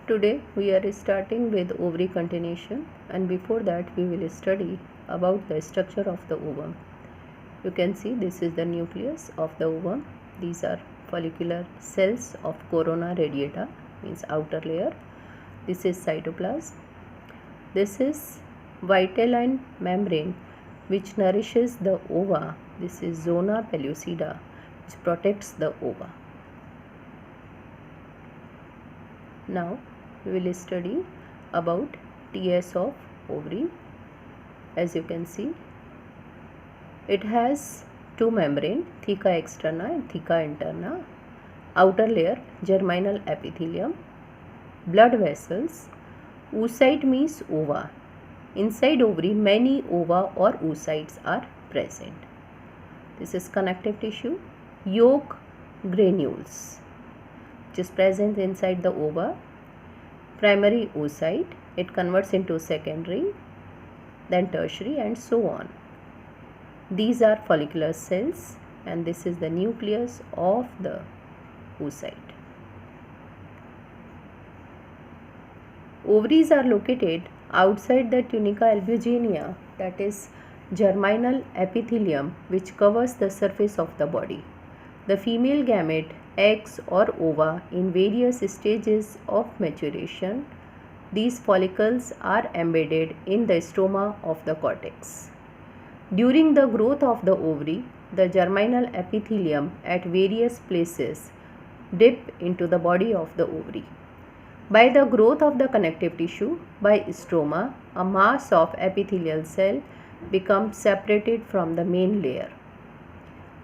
Today we are starting with ovary continuation, and before that we will study about the structure of the ovum. You can see this is the nucleus of the ovum. These are follicular cells of corona radiata, means outer layer. This is cytoplasm. This is vitelline membrane which nourishes the ova. This is zona pellucida which protects the ova. Now we will study about TS of ovary. As you can see, it has two membrane, theca externa and theca interna. Outer layer germinal epithelium, blood vessels, oocyte means ova. Inside ovary many ova or oocytes are present. This is connective tissue, yolk granules which is present inside the ova. Primary oocyte, it converts into secondary, then tertiary and so on. These are follicular cells and this is the nucleus of the oocyte. Ovaries are located outside the tunica albuginea, that is germinal epithelium which covers the surface of the body. The female gamete, eggs or ova in various stages of maturation. These follicles are embedded in the stroma of the cortex. During the growth of the ovary, the germinal epithelium at various places dip into the body of the ovary. By the growth of the connective tissue by stroma, a mass of epithelial cell becomes separated from the main layer.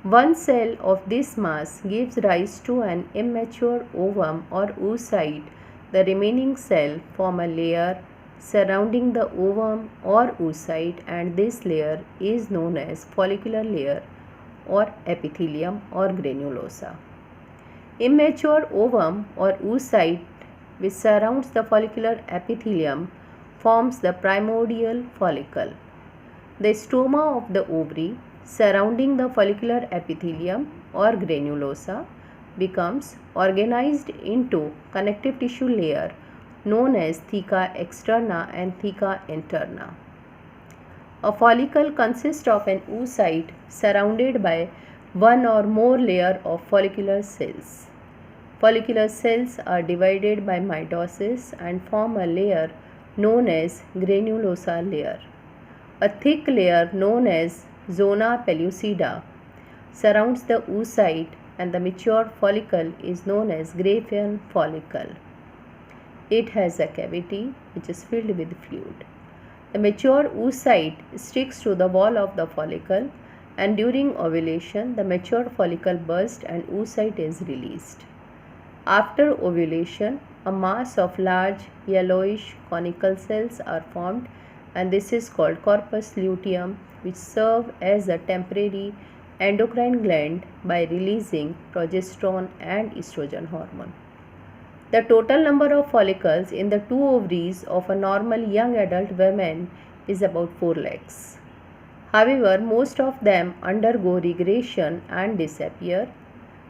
One cell of this mass gives rise to an immature ovum or oocyte. The remaining cell form a layer surrounding the ovum or oocyte, and this layer is known as follicular layer or epithelium or granulosa. Immature ovum or oocyte which surrounds the follicular epithelium forms the primordial follicle. The stroma of the ovary surrounding the follicular epithelium or granulosa becomes organized into connective tissue layer known as theca externa and theca interna. A follicle consists of an oocyte surrounded by one or more layer of follicular cells. Follicular cells are divided by mitosis and form a layer known as granulosa layer. A thick layer known as zona pellucida surrounds the oocyte and the mature follicle is known as Graafian follicle. It has a cavity which is filled with fluid. The mature oocyte sticks to the wall of the follicle, and during ovulation the mature follicle bursts and oocyte is released. After ovulation, a mass of large yellowish conical cells are formed, and this is called corpus luteum, which serve as a temporary endocrine gland by releasing progesterone and estrogen hormone. The total number of follicles in the two ovaries of a normal young adult woman is about 4 lakhs. However, most of them undergo regression and disappear.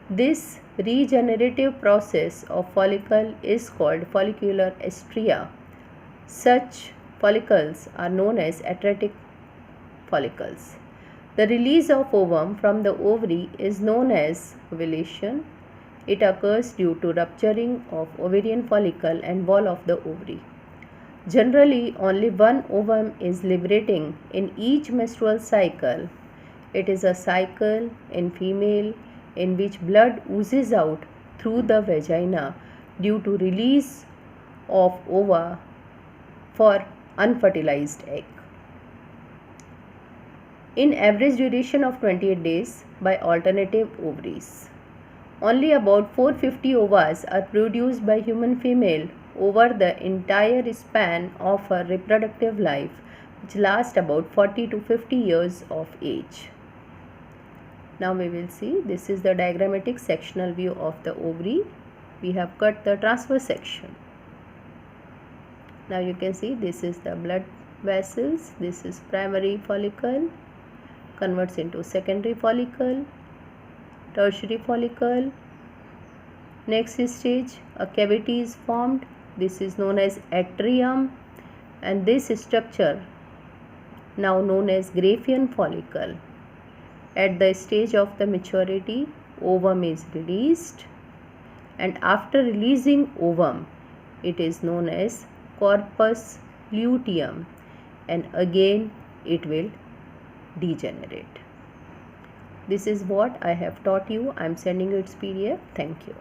This regenerative process of follicle is called follicular atresia. Such follicles are known as atretic follicles. The release of ovum from the ovary is known as ovulation. It occurs due to rupturing of ovarian follicle and wall of the ovary. Generally, only one ovum is liberating in each menstrual cycle. It is a cycle in female in which blood oozes out through the vagina due to release of ova for unfertilized egg. In average duration of 28 days by alternative ovaries. Only about 450 ovas are produced by human female over the entire span of her reproductive life, which lasts about 40 to 50 years of age. Now we will see, this is the diagrammatic sectional view of the ovary. We have cut the transverse section. Now you can see this is the blood vessels, this is primary follicle, converts into secondary follicle, tertiary follicle. Next stage, a cavity is formed This is known as atrium, and this structure, now known as Graafian follicle, at the stage of the maturity, ovum is released, and after releasing ovum, it is known as corpus luteum, and again it will degenerate. This is what I have taught you. I am sending you its PDF. Thank you.